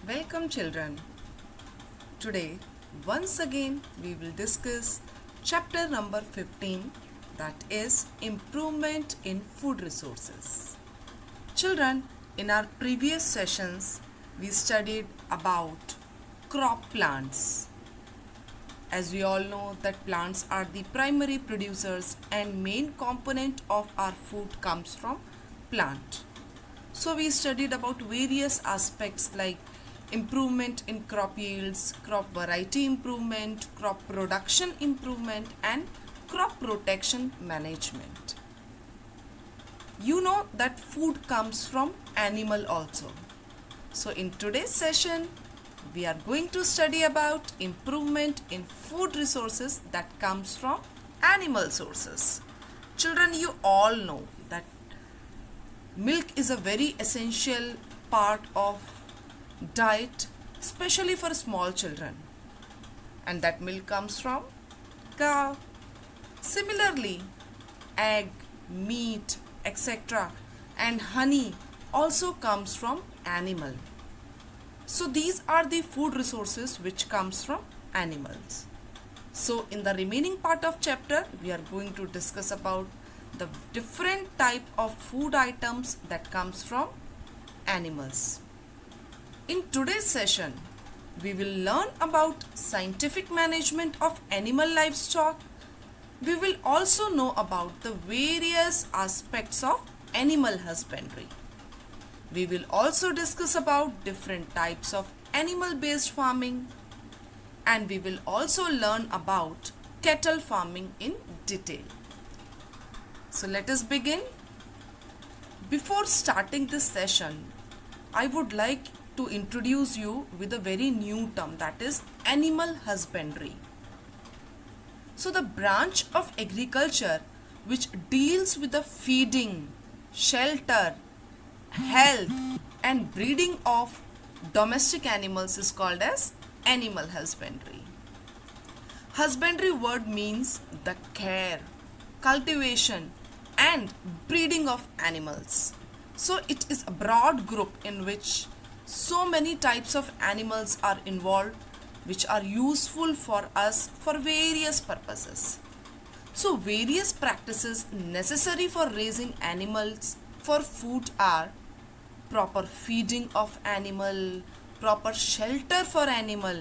Welcome children. Today once again we will discuss chapter number 15, that is improvement in food resources. Children, in our previous sessions we studied about crop plants. As we all know that plants are the primary producers and main component of our food comes from plant. So we studied about various aspects like improvement in crop yields, crop variety improvement, crop production improvement and crop protection management. You know that food comes from animal also. So in today's session we are going to study about improvement in food resources that comes from animal sources. Children, you all know that milk is a very essential part of diet, especially for small children, and that milk comes from cow. Similarly, egg, meat, etc. and honey also comes from animal. So these are the food resources which comes from animals. So in the remaining part of chapter we are going to discuss about the different type of food items that comes from animals. In today's session, we will learn about scientific management of animal livestock. We will also know about the various aspects of animal husbandry. We will also discuss about different types of animal-based farming, and we will also learn about cattle farming in detail. So let us begin. Before starting this session, I would like to introduce you with a very new term, that is animal husbandry. So the branch of agriculture which deals with the feeding, shelter, health and breeding of domestic animals is called as animal husbandry. Husbandry word means the care, cultivation and breeding of animals. So it is a broad group in which so many types of animals are involved which are useful for us for various purposes. So various practices necessary for raising animals for food are proper feeding of animal, proper shelter for animal.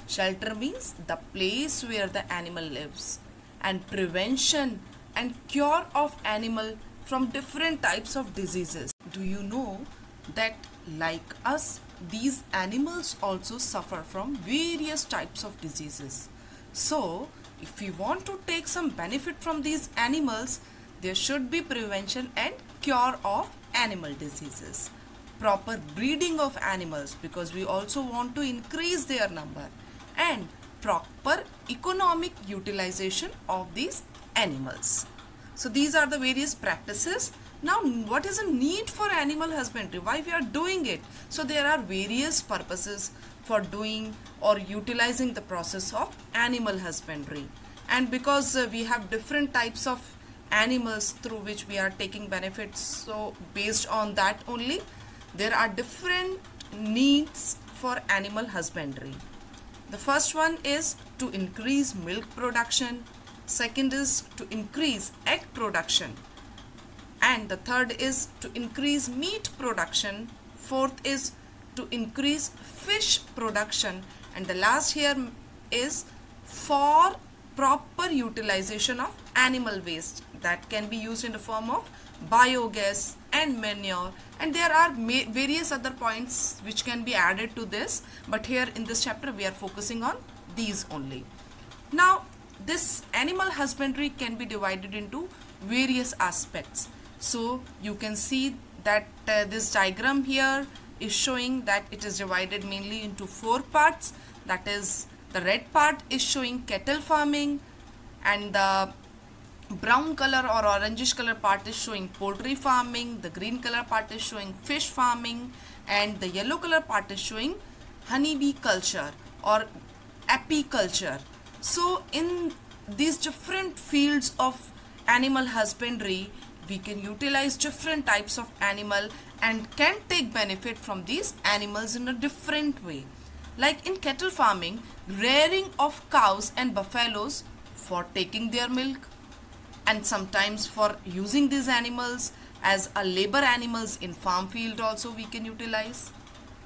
Shelter means the place where the animal lives, and prevention and cure of animal from different types of diseases. Do you know that like us, these animals also suffer from various types of diseases? So if we want to take some benefit from these animals, there should be prevention and cure of animal diseases, proper breeding of animals because we also want to increase their number, and proper economic utilization of these animals. So these are the various practices. Now what is the need for animal husbandry? Why we are doing it? So there are various purposes for doing or utilizing the process of animal husbandry, and because we have different types of animals through which we are taking benefits, so based on that only there are different needs for animal husbandry. The first one is to increase milk production, second is to increase egg production, and the third is to increase meat production, fourth is to increase fish production, and the last here is for proper utilization of animal waste that can be used in the form of biogas and manure, and there are various other points which can be added to this, but here in this chapter we are focusing on these only. Now this animal husbandry can be divided into various aspects. So you can see that this diagram here is showing that it is divided mainly into 4 parts. That is, the red part is showing cattle farming, and the brown color or orangish color part is showing poultry farming, the green color part is showing fish farming, and the yellow color part is showing honeybee culture or apiculture. So in these different fields of animal husbandry we can utilize different types of animal and can take benefit from these animals in a different way. Like in cattle farming, rearing of cows and buffaloes for taking their milk, and sometimes for using these animals as a labor animals in farm field also we can utilize.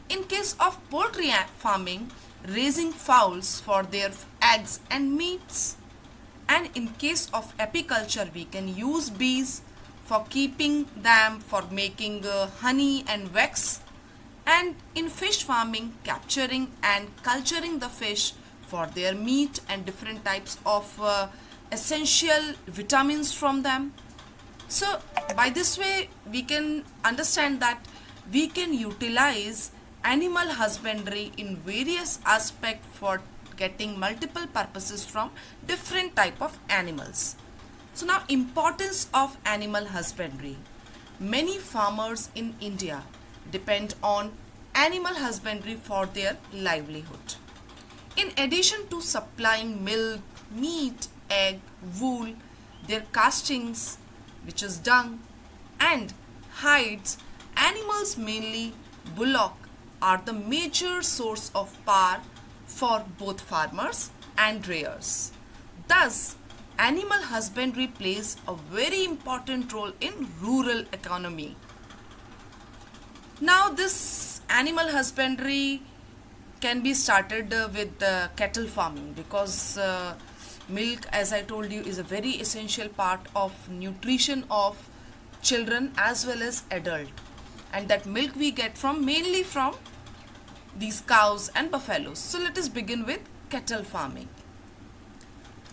In case of poultry farming, raising fowls for their eggs and meats. And in case of apiculture, we can use bees for keeping them, for making honey and wax. And in fish farming, capturing and culturing the fish for their meat and different types of essential vitamins from them. So by this way we can understand that we can utilize animal husbandry in various aspects for getting multiple purposes from different type of animals. So now, importance of animal husbandry. Many farmers in India depend on animal husbandry for their livelihood. In addition to supplying milk, meat, egg, wool, their castings, which is dung, and hides, animals, mainly bullock, are the major source of power for both farmers and rearers. Thus, animal husbandry plays a very important role in rural economy. Now, this animal husbandry can be started with cattle farming, because milk, as I told you, is a very essential part of nutrition of children as well as adult, and that milk we get from mainly from these cows and buffaloes. So let us begin with cattle farming.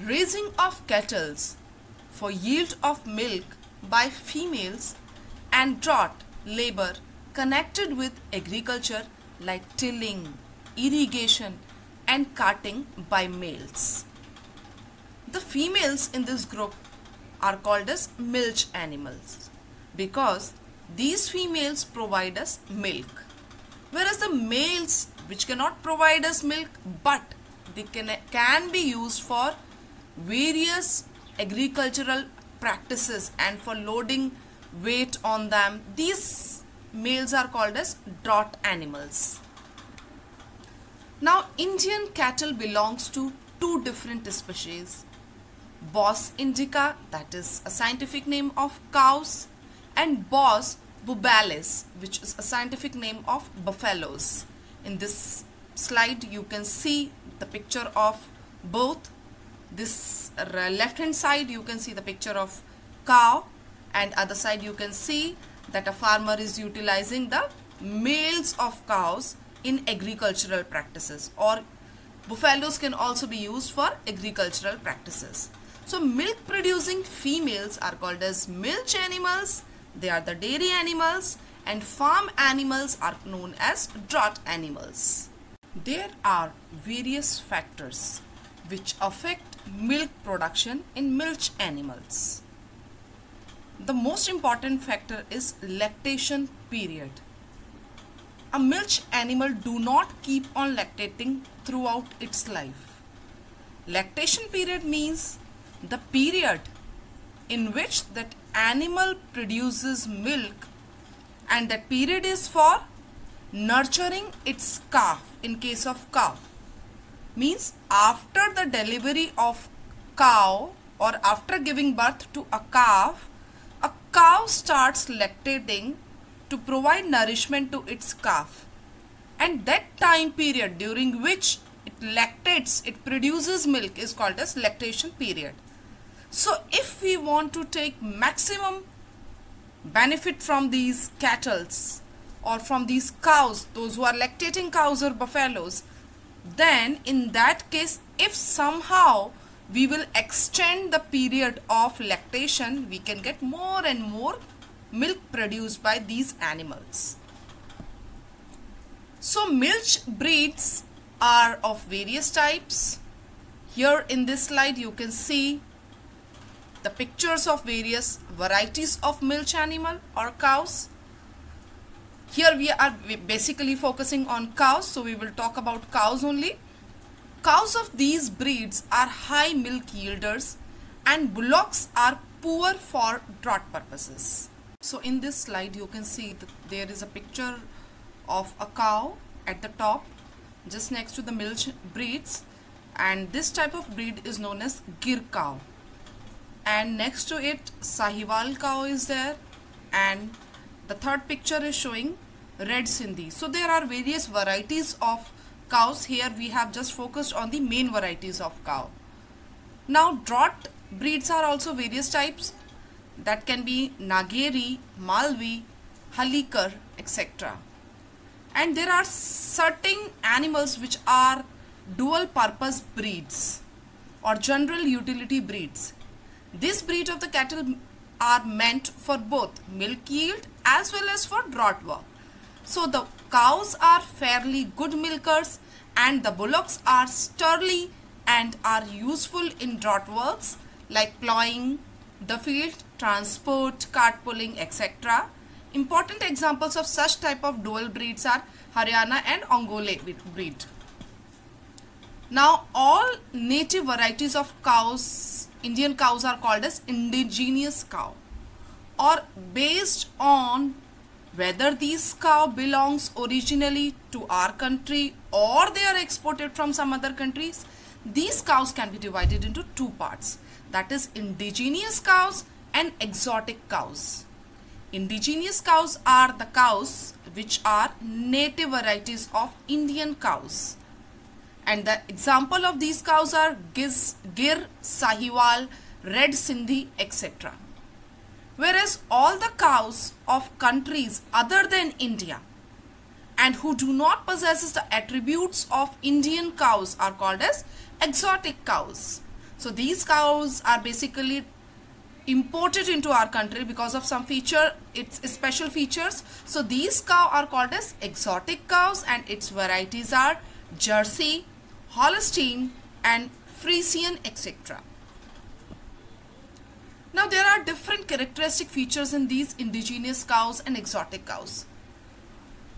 Raising of cattle for yield of milk by females and draught labor connected with agriculture like tilling, irrigation and carting by males. The females in this group are called as milch animals because these females provide us milk, whereas the males, which cannot provide us milk, but they can be used for various agricultural practices and for loading weight on them, these males are called as draught animals. Now, Indian cattle belongs to two different species. Bos indica, that is a scientific name of cows, and Bos bubalis, which is a scientific name of buffaloes. In this slide you can see the picture of both. This left hand side you can see the picture of cow, and other side you can see that a farmer is utilizing the males of cows in agricultural practices, or buffaloes can also be used for agricultural practices. So milk producing females are called as milch animals, they are the dairy animals, and farm animals are known as draught animals. There are various factors which affect milk production in milch animals. The most important factor is lactation period. A milch animal do not keep on lactating throughout its life. Lactation period means the period in which that animal produces milk, and that period is for nurturing its calf. In case of cow, means after the delivery of cow or after giving birth to a cow starts lactating to provide nourishment to its calf, and that time period during which it lactates, it produces milk, is called as lactation period. So if we want to take maximum benefit from these cattle or from these cows, those who are lactating cows or buffaloes, then in that case, if somehow we will extend the period of lactation, we can get more and more milk produced by these animals. So milch breeds are of various types. Here in this slide you can see the pictures of various varieties of milch animal or cows. Here we are basically focusing on cows, so we will talk about cows only. Cows of these breeds are high milk yielders, and bullocks are poor for drought purposes. So in this slide you can see that there is a picture of a cow at the top just next to the milch breeds, and this type of breed is known as Gir cow, and next to it Sahiwal cow is there, and the third picture is showing Red Sindhi. So there are various varieties of cows. Here we have just focused on the main varieties of cow. Now drought breeds are also various types, that can be Nageri, Malvi, Halikar, etc. And there are certain animals which are dual purpose breeds or general utility breeds. This breed of the cattle are meant for both milk yield as well as for drought work. So the cows are fairly good milkers and the bullocks are sturdy and are useful in drought works like plowing the field, transport, cart pulling, etc. Important examples of such type of dual breeds are Haryana and Ongole breed. Now all native varieties of cows, Indian cows, are called as indigenous cow, or based on whether these cow belongs originally to our country or they are exported from some other countries. These cows can be divided into two parts, that is indigenous cows and exotic cows. Indigenous cows are the cows which are native varieties of Indian cows, and the example of these cows are Gir, Sahiwal, Red Sindhi, etc. Whereas all the cows of countries other than India and who do not possess the attributes of Indian cows are called as exotic cows. So these cows are basically imported into our country because of some feature, its special features. So these cows are called as exotic cows, and its varieties are Jersey, Holstein and Friesian, etc. Now there are different characteristic features in these indigenous cows and exotic cows.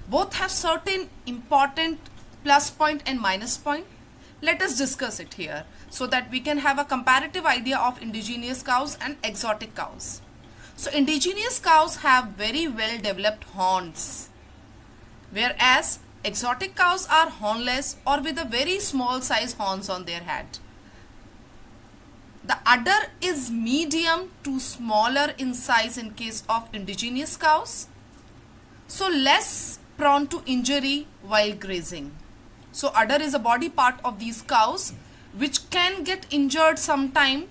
Both have certain important plus point and minus point. Let us discuss it here so that we can have a comparative idea of indigenous cows and exotic cows. So indigenous cows have very well developed horns, whereas exotic cows are hornless or with a very small size horns on their head. The udder is medium to smaller in size in case of indigenous cows, so less prone to injury while grazing. So udder is a body part of these cows which can get injured sometime,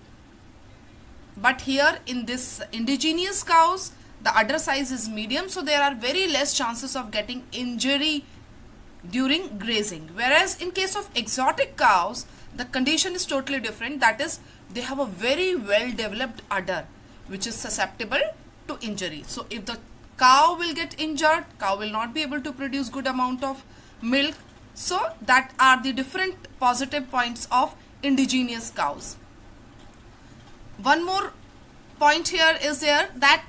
but here in this indigenous cows the udder size is medium, so there are very less chances of getting injury during grazing. Whereas in case of exotic cows the condition is totally different, that is they have a very well developed udder which is susceptible to injury. So if the cow will get injured, cow will not be able to produce good amount of milk. So that are the different positive points of indigenous cows. One more point here is there that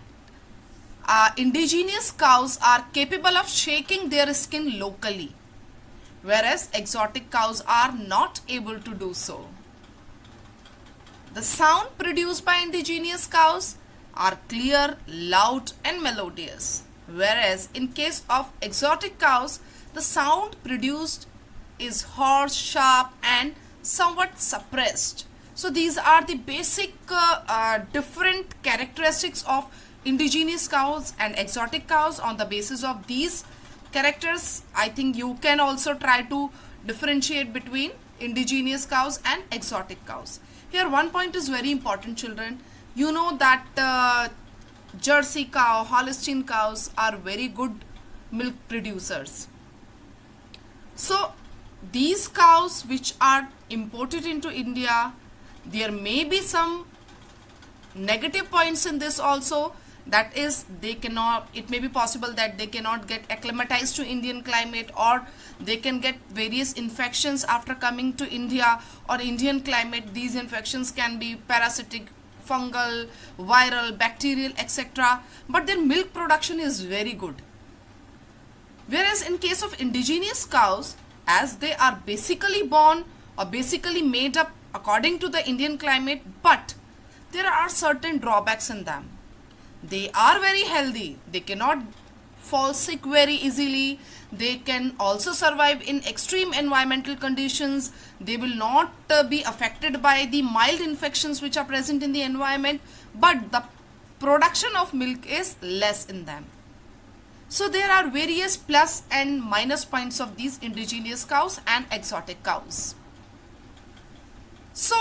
indigenous cows are capable of shaking their skin locally, whereas exotic cows are not able to do so. The sound produced by indigenous cows are clear, loud and melodious, whereas in case of exotic cows the sound produced is hoarse, sharp and somewhat suppressed. So these are the basic different characteristics of indigenous cows and exotic cows. On the basis of these characters, I think you can also try to differentiate between indigenous cows and exotic cows. Here one point is very important, children. You know that Jersey cow, Holstein cows are very good milk producers. So these cows which are imported into India, there may be some negative points in this also. That is, they cannot, it may be possible that they cannot get acclimatized to Indian climate, or they can get various infections after coming to India or Indian climate. These infections can be parasitic, fungal, viral, bacterial, etc. But their milk production is very good. Whereas in case of indigenous cows, as they are basically born or basically made up according to the Indian climate, but there are certain drawbacks in them. They are very healthy. They cannot fall sick very easily. They can also survive in extreme environmental conditions. They will not be affected by the mild infections which are present in the environment, but the production of milk is less in them. So there are various plus and minus points of these indigenous cows and exotic cows. So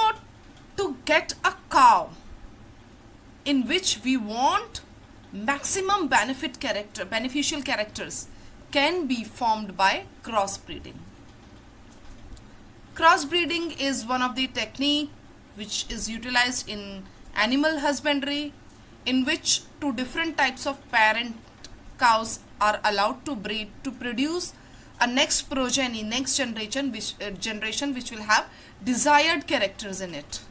to get a cow in which we want maximum beneficial characters can be formed by crossbreeding. Crossbreeding is one of the technique which is utilized in animal husbandry, in which two different types of parent cows are allowed to breed to produce a next progeny, next generation which will have desired characters in it.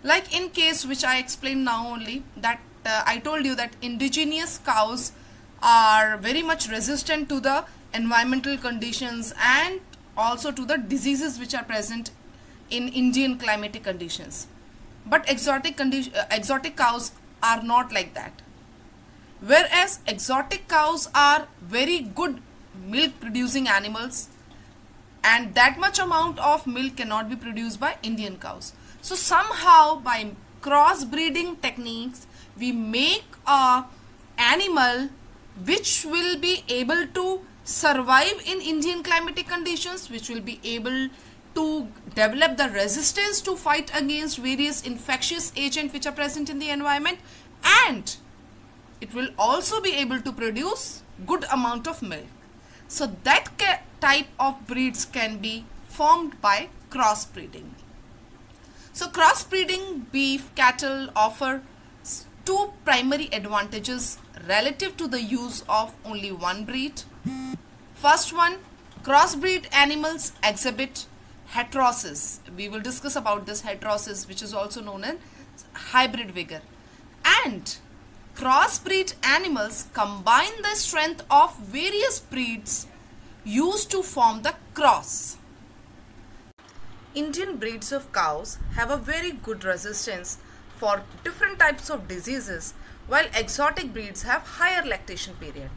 Like in case which I explained now only, that I told you that indigenous cows are very much resistant to the environmental conditions and also to the diseases which are present in Indian climatic conditions. But exotic cows are not like that. Whereas exotic cows are very good milk producing animals, and that much amount of milk cannot be produced by Indian cows. So somehow by crossbreeding techniques we make a animal which will be able to survive in Indian climatic conditions, which will be able to develop the resistance to fight against various infectious agents which are present in the environment, and it will also be able to produce good amount of milk. So that type of breeds can be formed by crossbreeding. So crossbreeding beef cattle offer two primary advantages relative to the use of only one breed. First one, crossbreed animals exhibit heterosis. We will discuss about this heterosis, which is also known as hybrid vigor. And crossbreed animals combine the strength of various breeds used to form the cross. Indian breeds of cows have a very good resistance for different types of diseases, while exotic breeds have higher lactation period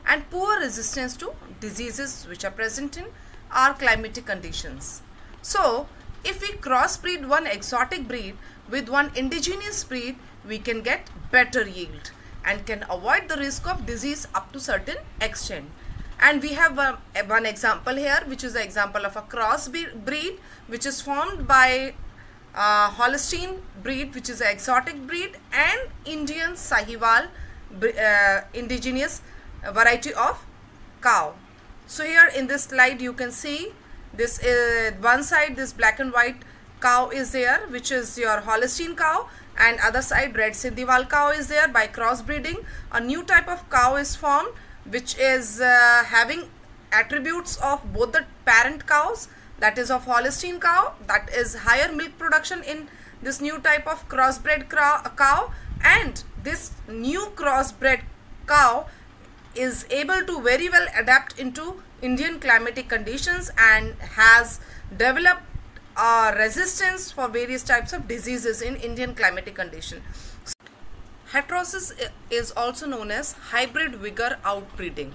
and poor resistance to diseases which are present in our climatic conditions. So if we crossbreed one exotic breed with one indigenous breed, we can get better yield and can avoid the risk of disease up to certain extent. And we have one example here, which is the example of a cross breed which is formed by Holstein breed, which is an exotic breed, and Indian Sahiwal indigenous variety of cow. So here in this slide you can see this one side, this black and white cow is there, which is your Holstein cow, and other side red Sindhiwal cow is there. By crossbreeding, a new type of cow is formed which is having attributes of both the parent cows, that is of Holstein cow, that is higher milk production in this new type of crossbred cow, and this new crossbred cow is able to very well adapt into Indian climatic conditions and has developed resistance for various types of diseases in Indian climatic condition. Heterosis is also known as hybrid vigor outbreeding,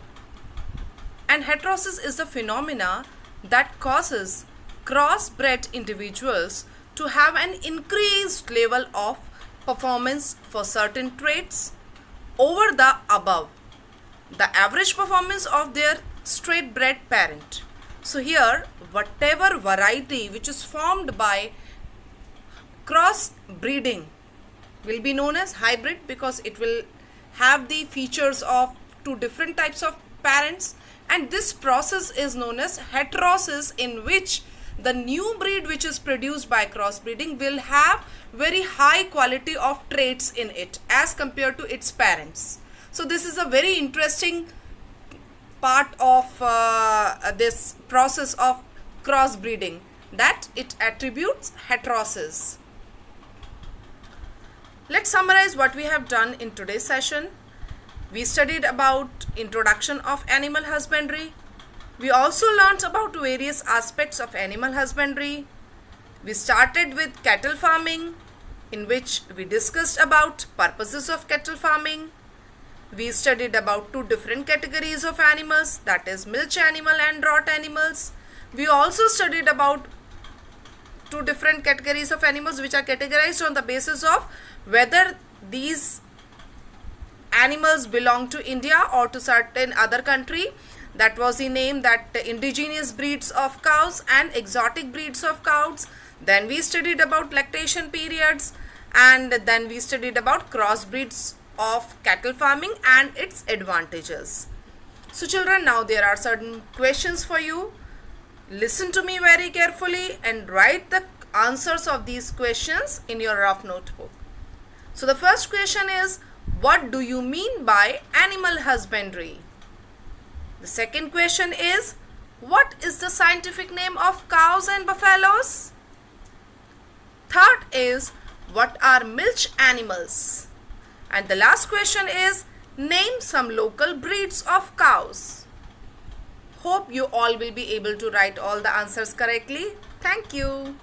and heterosis is the phenomena that causes crossbred individuals to have an increased level of performance for certain traits over the above the average performance of their straight bred parent. So here whatever variety which is formed by crossbreeding will be known as hybrid, because it will have the features of two different types of parents, and this process is known as heterosis, in which the new breed which is produced by crossbreeding will have very high quality of traits in it as compared to its parents. So this is a very interesting part of this process of crossbreeding, that it attributes heterosis. Let's summarize what we have done in today's session. We studied about introduction of animal husbandry. We also learnt about various aspects of animal husbandry. We started with cattle farming, in which we discussed about purposes of cattle farming. We studied about two different categories of animals, that is milch animal and draught animals. We also studied about two different categories of animals which are categorized on the basis of whether these animals belong to India or to certain other country. That was the name, that indigenous breeds of cows and exotic breeds of cows. Then we studied about lactation periods, and then we studied about crossbreeds of cattle farming and its advantages. So children, now there are certain questions for you. Listen to me very carefully and write the answers of these questions in your rough notebook. So the first question is, what do you mean by animal husbandry? The second question is, what is the scientific name of cows and buffaloes? Third is, what are milch animals? And the last question is, name some local breeds of cows. Hope you all will be able to write all the answers correctly. Thank you.